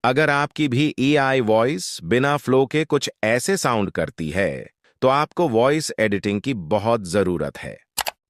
अगर आपकी भी एआई वॉइस बिना फ्लो के कुछ ऐसे साउंड करती है तो आपको वॉइस एडिटिंग की बहुत जरूरत है,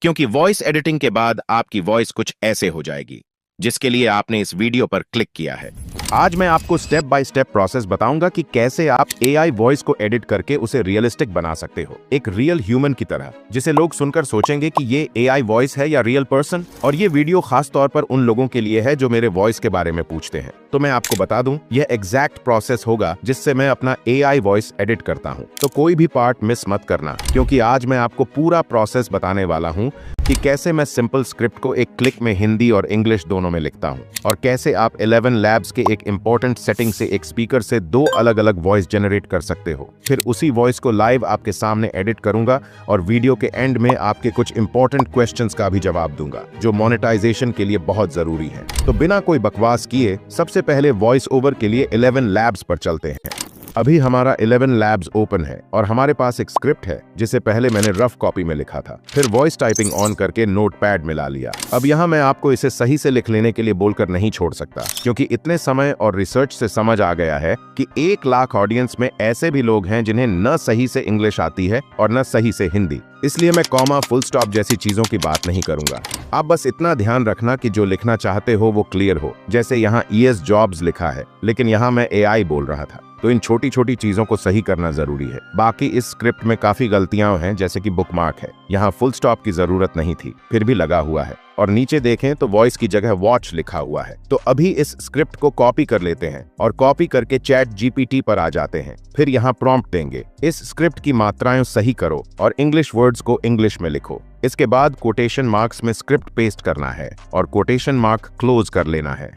क्योंकि वॉइस एडिटिंग के बाद आपकी वॉइस कुछ ऐसे हो जाएगी जिसके लिए आपने इस वीडियो पर क्लिक किया है। आज मैं आपको स्टेप बाय स्टेप प्रोसेस बताऊंगा कि कैसे आप एआई वॉइस को एडिट करके उसे रियलिस्टिक बना सकते हो, एक रियल ह्यूमन की तरह, जिसे लोग सुनकर सोचेंगे कि ये एआई वॉइस है या रियल पर्सन। और ये वीडियो खास तौर पर उन लोगों के लिए है जो मेरे वॉइस के बारे में पूछते हैं। तो मैं आपको बता दूं, यह एग्जैक्ट प्रोसेस होगा जिससे मैं अपना एआई वॉइस एडिट करता हूं। तो कोई भी पार्ट मिस मत करना, क्योंकि आज मैं आपको पूरा प्रोसेस बताने वाला हूं कि कैसे मैं सिंपल स्क्रिप्ट को एक क्लिक में हिंदी और इंग्लिश दोनों में लिखता हूं, और कैसे आप 11 लैब्स के एक इंपॉर्टेंट सेटिंग से एक स्पीकर से 2 अलग अलग वॉइस जनरेट कर सकते हो। फिर उसी वॉइस को लाइव आपके सामने एडिट करूंगा और वीडियो के एंड में आपके कुछ इंपॉर्टेंट क्वेश्चंस का भी जवाब दूंगा जो मोनेटाइजेशन के लिए बहुत जरूरी है। तो बिना कोई बकवास किए सबसे पहले वॉइस ओवर के लिए 11 लैब्स पर चलते हैं। अभी हमारा 11 लैब्स ओपन है और हमारे पास एक स्क्रिप्ट है जिसे पहले मैंने रफ कॉपी में लिखा था, फिर वॉइस टाइपिंग ऑन करके नोटपैड में ला लिया। अब यहाँ मैं आपको इसे सही से लिख लेने के लिए बोलकर नहीं छोड़ सकता, क्योंकि इतने समय और रिसर्च से समझ आ गया है कि 1 लाख ऑडियंस में ऐसे भी लोग हैं जिन्हें न सही से इंग्लिश आती है और न सही से हिंदी। इसलिए मैं कॉमा, फुल स्टॉप जैसी चीजों की बात नहीं करूंगा। आप बस इतना ध्यान रखना कि जो लिखना चाहते हो वो क्लियर हो। जैसे यहाँ ES जॉब्स लिखा है, लेकिन यहाँ मैं AI बोल रहा था, तो इन छोटी छोटी चीजों को सही करना जरूरी है। बाकी इस स्क्रिप्ट में काफी गलतियां हैं, जैसे कि बुकमार्क है, यहाँ फुल स्टॉप की जरूरत नहीं थी, फिर भी लगा हुआ है। और नीचे देखें तो वॉइस की जगह वॉच लिखा हुआ है। तो अभी इस स्क्रिप्ट को कॉपी कर लेते हैं और कॉपी करके चैट GPT पर आ जाते हैं। फिर यहाँ प्रॉम्प्ट देंगे, इस स्क्रिप्ट की मात्राएं सही करो और इंग्लिश वर्ड्स को इंग्लिश में लिखो। इसके बाद कोटेशन मार्क्स में स्क्रिप्ट पेस्ट करना है और कोटेशन मार्क क्लोज कर लेना है।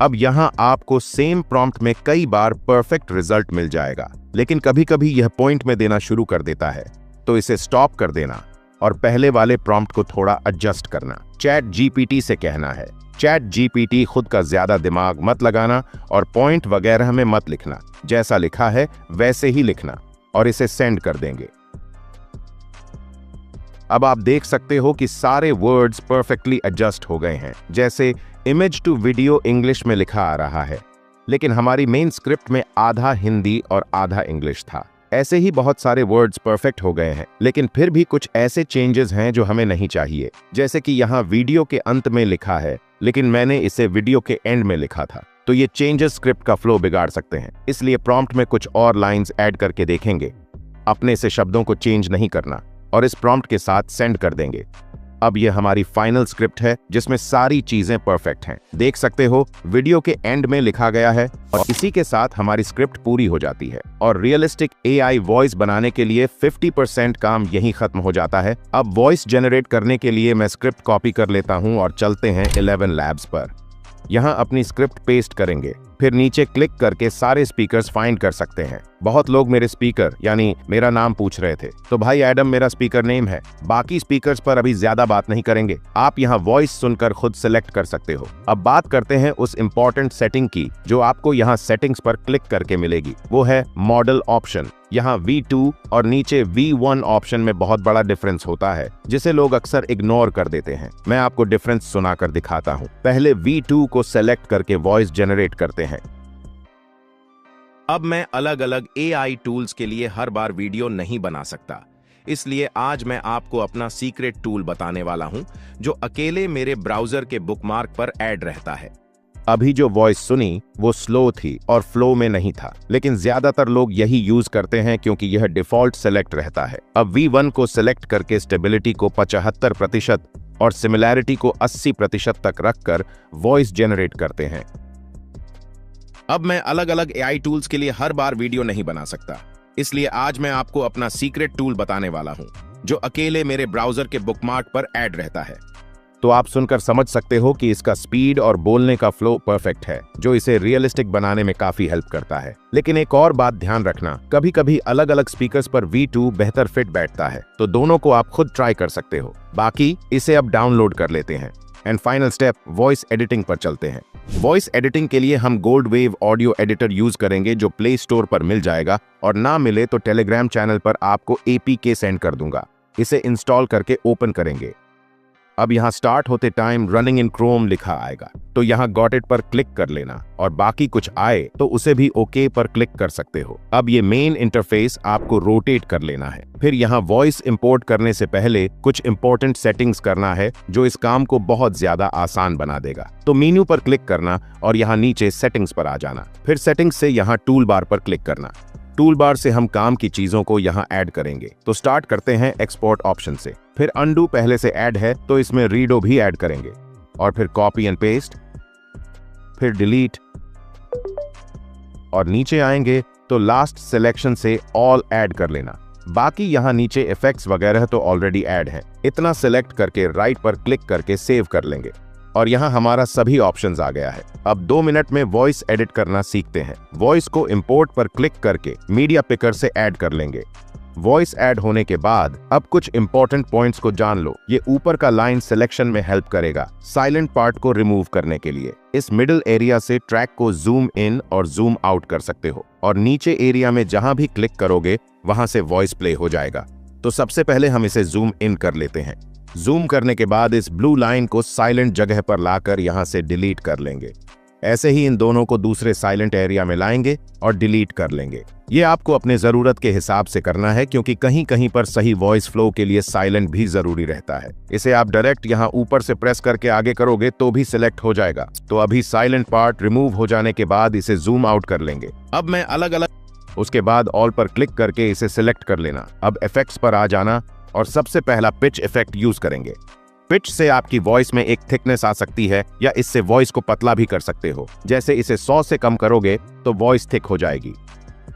अब यहाँ आपको सेम प्रॉम्प्ट में कई बार परफेक्ट रिजल्ट मिल जाएगा, लेकिन कभी कभी यह पॉइंट में देना शुरू कर देता है, तो इसे स्टॉप कर देना और पहले वाले प्रॉम्प्ट को थोड़ा एडजस्ट करना। चैट GPT से कहना है, चैट GPT खुद का ज्यादा दिमाग मत लगाना और पॉइंट वगैरह में मत लिखना, जैसा लिखा है वैसे ही लिखना, और इसे सेंड कर देंगे। अब आप देख सकते हो कि सारे वर्ड्स परफेक्टली एडजस्ट हो गए हैं। जैसे इमेज टू वीडियो इंग्लिश में लिखा आ रहा है, लेकिन हमारी मेन स्क्रिप्ट में आधा हिंदी और आधा इंग्लिश था। ऐसे ही बहुत सारे वर्ड्स परफेक्ट हो गए हैं, लेकिन फिर भी कुछ ऐसे चेंजेस हैं जो हमें नहीं चाहिए। जैसे कि यहाँ वीडियो के अंत में लिखा है, लेकिन मैंने इसे वीडियो के एंड में लिखा था, तो ये चेंजेस स्क्रिप्ट का फ्लो बिगाड़ सकते हैं। इसलिए प्रॉम्प्ट में कुछ और लाइंस ऐड करके देखेंगे। अपने से शब्दों को चेंज नहीं करना और इस प्रॉम्प्ट के साथ सेंड कर देंगे। अब ये हमारी फाइनल स्क्रिप्ट है जिसमें सारी चीजें परफेक्ट हैं। देख सकते हो वीडियो के एंड में लिखा गया है, और इसी के साथ हमारी स्क्रिप्ट पूरी हो जाती है और रियलिस्टिक AI वॉइस बनाने के लिए 50% काम यहीं खत्म हो जाता है। अब वॉइस जनरेट करने के लिए मैं स्क्रिप्ट कॉपी कर लेता हूं और चलते हैं 11 लैब्स पर। यहाँ अपनी स्क्रिप्ट पेस्ट करेंगे, फिर नीचे क्लिक करके सारे स्पीकर्स फाइंड कर सकते हैं। बहुत लोग मेरे स्पीकर यानी मेरा नाम पूछ रहे थे, तो भाई एडम मेरा स्पीकर नेम है। बाकी स्पीकर्स पर अभी ज्यादा बात नहीं करेंगे, आप यहाँ वॉइस सुनकर खुद सिलेक्ट कर सकते हो। अब बात करते हैं उस इंपॉर्टेंट सेटिंग की जो आपको यहाँ सेटिंग्स पर क्लिक करके मिलेगी, वो है मॉडल ऑप्शन। यहाँ V2 और नीचे V1 ऑप्शन में बहुत बड़ा डिफरेंस होता है, जिसे लोग अक्सर इग्नोर कर देते हैं। मैं आपको डिफरेंस सुनाकर दिखाता हूँ। पहले V2 को सेलेक्ट करके वॉइस जनरेट करते हैं। अब मैं अलग अलग AI टूल्स के लिए हर बार वीडियो नहीं बना सकता, इसलिए आज मैं आपको अपना सीक्रेट टूल बताने वाला हूं जो अकेले मेरे ब्राउजर के बुकमार्क पर ऐड रहता है। अभी जो वॉइस सुनी वो स्लो थी और फ्लो में नहीं था, लेकिन ज्यादातर लोग यही यूज करते हैं क्योंकि यह डिफॉल्ट सेलेक्ट रहता है। अब V1 को सेलेक्ट करके स्टेबिलिटी को 75% और सिमिलैरिटी को 80% तक रखकर वॉइस जनरेट करते हैं। अब मैं अलग अलग AI टूल्स के लिए हर बार वीडियो नहीं बना सकता, इसलिए आज मैं आपको अपना सीक्रेट टूल बताने वाला हूं जो अकेले मेरे ब्राउजर के बुकमार्क पर ऐड रहता है। तो आप सुनकर समझ सकते हो कि इसका स्पीड और बोलने का फ्लो परफेक्ट है, जो इसे रियलिस्टिक बनाने में काफी हेल्प करता है। लेकिन एक और बात ध्यान रखना, कभी कभी अलग अलग स्पीकर्स पर V2 बेहतर फिट बैठता है, तो दोनों को आप खुद ट्राई कर सकते हो। बाकी इसे अब डाउनलोड कर लेते हैं। And final step, voice editing पर चलते हैं। वॉइस एडिटिंग के लिए हम gold wave audio editor use करेंगे, जो प्ले स्टोर पर मिल जाएगा, और ना मिले तो टेलीग्राम चैनल पर आपको APK सेंड कर दूंगा। इसे इंस्टॉल करके ओपन करेंगे। अब यहाँ स्टार्ट होते टाइम रनिंग इन क्रोम लिखा आएगा, तो यहाँ गॉट इट पर क्लिक कर लेना और बाकी कुछ आए तो उसे भी ओके पर क्लिक कर सकते हो। अब ये मेन इंटरफेस आपको रोटेट कर लेना है। फिर यहाँ वॉइस इंपोर्ट करने से पहले कुछ इंपॉर्टेंट सेटिंग्स करना है जो इस काम को बहुत ज्यादा आसान बना देगा। तो मेन्यू पर क्लिक करना और यहाँ नीचे सेटिंग्स पर आ जाना। फिर सेटिंग्स से यहाँ टूल बार पर क्लिक करना। टूल बार से हम काम की चीजों को यहाँ ऐड करेंगे। तो स्टार्ट करते हैं एक्सपोर्ट ऑप्शन से। फिर अनडू पहले से ऐड है तो इसमें रीडो भी ऐड करेंगे और फिर कॉपी एंड पेस्ट, फिर डिलीट और नीचे आएंगे तो लास्ट सिलेक्शन से ऑल ऐड कर लेना। बाकी यहाँ नीचे इफेक्ट्स वगैरह तो ऑलरेडी ऐड है। इतना सिलेक्ट करके राइट पर क्लिक करके सेव कर लेंगे और यहाँ हमारा सभी ऑप्शंस आ गया है। अब 2 मिनट में वॉइस एडिट करना सीखते हैं। वॉइस को इंपोर्ट पर क्लिक करके मीडिया पिकर से ऐड कर लेंगे। वॉइस ऐड होने के बाद अब कुछ इंपॉर्टेंट पॉइंट्स को जान लो। ये ऊपर का लाइन सिलेक्शन में हेल्प करेगा साइलेंट पार्ट को रिमूव करने के लिए। इस मिडिल एरिया से ट्रैक को जूम इन और जूम आउट कर सकते हो और नीचे एरिया में जहां भी क्लिक करोगे वहां से वॉइस प्ले हो जाएगा। तो सबसे पहले हम इसे जूम इन कर लेते हैं। जूम करने के बाद इस ब्लू लाइन को साइलेंट जगह पर लाकर यहां से डिलीट कर लेंगे। ऐसे ही इन दोनों को दूसरे साइलेंट एरिया में लाएंगे और डिलीट कर लेंगे। ये आपको अपने जरूरत के हिसाब से करना है क्योंकि कहीं कहीं पर सही वॉइस फ्लो के लिए साइलेंट भी जरूरी रहता है। इसे आप डायरेक्ट यहाँ ऊपर से प्रेस करके आगे करोगे तो भी सिलेक्ट हो जाएगा। तो अभी साइलेंट पार्ट रिमूव हो जाने के बाद इसे जूम आउट कर लेंगे। अब मैं अलग अलग, उसके बाद ऑल पर क्लिक करके इसे सिलेक्ट कर लेना। अब इफेक्ट्स पर आ जाना और सबसे पहला पिच इफेक्ट यूज करेंगे। पिच से आपकी वॉइस में एक थिकनेस आ सकती है या इससे वॉइस को पतला भी कर सकते हो। जैसे इसे 100 से कम करोगे तो वॉइस थिक हो जाएगी।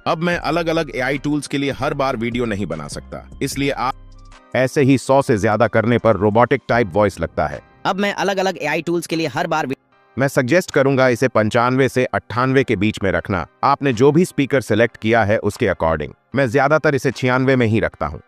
अब मैं अलग अलग एआई टूल्स के लिए हर बार वीडियो नहीं बना सकता, इसलिए आप ऐसे ही 100 से ज्यादा करने पर रोबोटिक टाइप वॉइस लगता है। अब मैं अलग अलग एआई टूल्स के लिए हर बार मैं सजेस्ट करूंगा इसे 95 से 98 के बीच में रखना। आपने जो भी स्पीकर सिलेक्ट किया है उसके अकॉर्डिंग। मैं ज्यादातर इसे 96 में ही रखता हूं।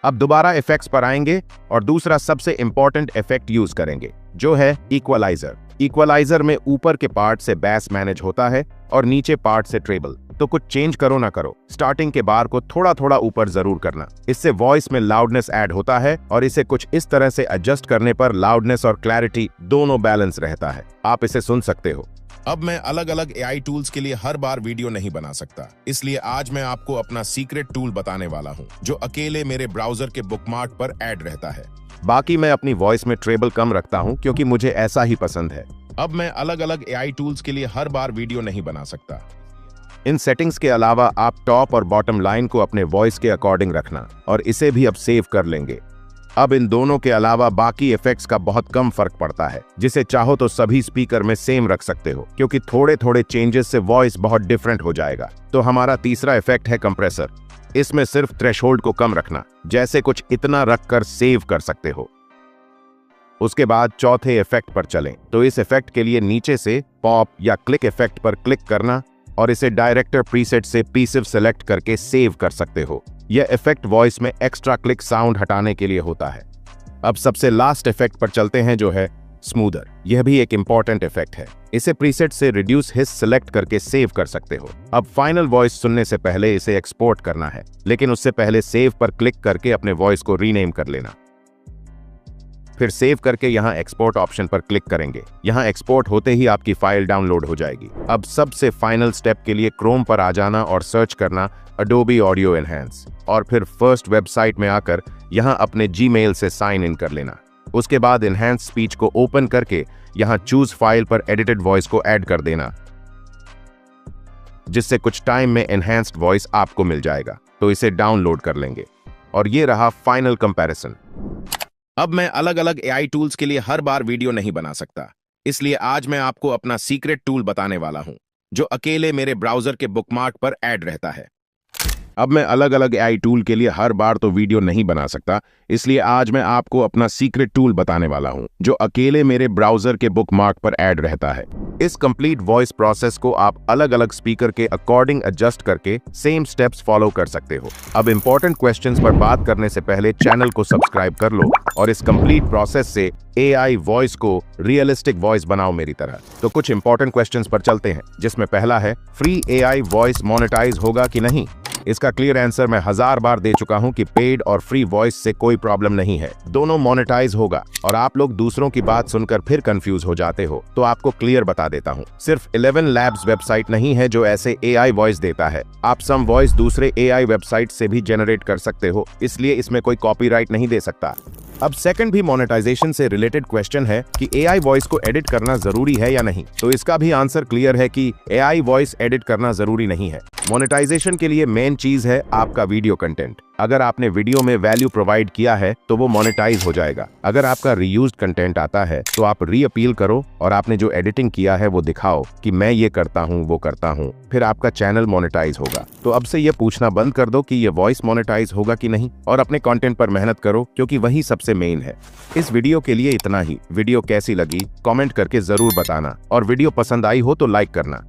अब दोबारा इफेक्ट्स पर आएंगे और दूसरा सबसे इंपॉर्टेंट इफेक्ट यूज करेंगे जो है इक्वलाइजर। इक्वलाइजर में ऊपर के पार्ट से बैस मैनेज होता है और नीचे पार्ट से ट्रेबल। तो कुछ चेंज करो ना करो, स्टार्टिंग के बार को थोड़ा थोड़ा ऊपर जरूर करना। इससे वॉइस में लाउडनेस ऐड होता है और इसे कुछ इस तरह से एडजस्ट करने पर लाउडनेस और क्लैरिटी दोनों बैलेंस रहता है। आप इसे सुन सकते हो। अब मैं अलग अलग एआई टूल्स के लिए हर बार वीडियो नहीं बना सकता, इसलिए आज मैं आपको अपना सीक्रेट टूल बताने वाला हूं जो अकेले मेरे ब्राउजर के बुकमार्क पर ऐड रहता है। बाकी मैं अपनी वॉइस में ट्रेबल कम रखता हूं क्योंकि मुझे ऐसा ही पसंद है। अब मैं अलग अलग एआई टूल्स के लिए हर बार वीडियो नहीं बना सकता। इन सेटिंग्स के अलावा आप टॉप और बॉटम लाइन को अपने वॉइस के अकॉर्डिंग रखना और इसे भी अब सेव कर लेंगे। अब इन दोनों के अलावा बाकी इफेक्ट्स का बहुत कम फर्क पड़ता है, जिसे चाहो तो सभी स्पीकर में सेम रख सकते हो क्योंकि थोड़े थोड़े चेंजेस से वॉइस बहुत डिफरेंट हो जाएगा। तो हमारा तीसरा इफेक्ट है कंप्रेसर। इसमें सिर्फ थ्रेशोल्ड को कम रखना, जैसे कुछ इतना रखकर सेव कर सकते हो। उसके बाद चौथे इफेक्ट पर चलें तो इस इफेक्ट के लिए नीचे से पॉप या क्लिक इफेक्ट पर क्लिक करना और इसे डायरेक्टर प्रीसेट से पीसिव सेलेक्ट करके सेव कर सकते हो। यह इफेक्ट वॉइस में एक्स्ट्रा क्लिक साउंड हटाने के लिए होता है। अब सबसे लास्ट इफेक्ट पर चलते हैं जो है स्मूदर। यह भी एक इंपॉर्टेंट इफेक्ट है। इसे प्रीसेट से रिड्यूस हिस सेलेक्ट करके सेव कर सकते हो। अब फाइनल वॉइस सुनने से पहले इसे एक्सपोर्ट करना है, लेकिन उससे पहले सेव पर क्लिक करके अपने वॉइस को रीनेम कर लेना। फिर सेव करके यहाँ एक्सपोर्ट ऑप्शन पर क्लिक करेंगे। यहाँ एक्सपोर्ट होते ही आपकी फाइल डाउनलोड हो जाएगी। अब सबसे फाइनल स्टेप के लिए क्रोम पर आ जाना और सर्च करना Adobe Audio Enhance और फिर फर्स्ट वेबसाइट में आकर यहाँ अपने Gmail से साइन इन कर लेना। उसके बाद Enhance स्पीच को ओपन करके यहाँ चूज फाइल पर एडिटेड वॉइस को ऐड कर देना, जिससे कुछ टाइम में एनहांस्ड वॉइस आपको मिल जाएगा। तो इसे डाउनलोड कर लेंगे और ये रहा फाइनल कंपैरिजन। अब मैं अलग अलग एआई टूल्स के लिए हर बार वीडियो नहीं बना सकता, इसलिए आज मैं आपको अपना सीक्रेट टूल बताने वाला हूं जो अकेले मेरे ब्राउजर के बुकमार्क पर ऐड रहता है। अब मैं अलग अलग एआई टूल के लिए हर बार तो वीडियो नहीं बना सकता, इसलिए आज मैं आपको अपना सीक्रेट टूल बताने वाला हूं जो अकेले मेरे ब्राउजर के बुकमार्क पर ऐड रहता है। इस कंप्लीट वॉइस प्रोसेस को आप अलग अलग स्पीकर के अकॉर्डिंग एडजस्ट करके सेम स्टेप्स फॉलो कर सकते हो। अब इंपॉर्टेंट क्वेश्चंस पर बात करने से पहले चैनल को सब्सक्राइब कर लो और इस कंप्लीट प्रोसेस से एआई वॉइस को रियलिस्टिक वॉइस बनाओ मेरी तरह। तो कुछ इंपॉर्टेंट क्वेश्चंस पर चलते हैं, जिसमें पहला है फ्री एआई वॉइस मोनेटाइज होगा कि नहीं। इसका क्लियर आंसर मैं 1000 बार दे चुका हूं कि पेड और फ्री वॉइस से कोई प्रॉब्लम नहीं है, दोनों मोनेटाइज होगा। और आप लोग दूसरों की बात सुनकर फिर कंफ्यूज हो जाते हो, तो आपको क्लियर बता देता हूं। सिर्फ 11 लैब्स वेबसाइट नहीं है जो ऐसे AI वॉइस देता है। आप सम वॉइस दूसरे AI वेबसाइट से भी जनरेट कर सकते हो, इसलिए इसमें कोई कॉपीराइट नहीं दे सकता। अब सेकंड भी मोनेटाइजेशन से रिलेटेड क्वेश्चन है कि AI वॉइस को एडिट करना जरूरी है या नहीं। तो इसका भी आंसर क्लियर है कि AI वॉइस एडिट करना जरूरी नहीं है। मोनेटाइजेशन के लिए मेन चीज है आपका वीडियो कंटेंट। अगर आपने वीडियो में वैल्यू प्रोवाइड किया है तो वो मोनेटाइज हो जाएगा। अगर आपका रीयूज्ड कंटेंट आता है तो आप रीअपील करो और आपने जो एडिटिंग किया है वो दिखाओ कि मैं ये करता हूँ वो करता हूँ, फिर आपका चैनल मोनेटाइज होगा। तो अब से ये पूछना बंद कर दो कि ये वॉइस मोनेटाइज होगा कि नहीं, और अपने कंटेंट पर मेहनत करो, क्योंकि वही सबसे मेन है। इस वीडियो के लिए इतना ही। वीडियो कैसी लगी कमेंट करके जरूर बताना, और वीडियो पसंद आई हो तो लाइक करना।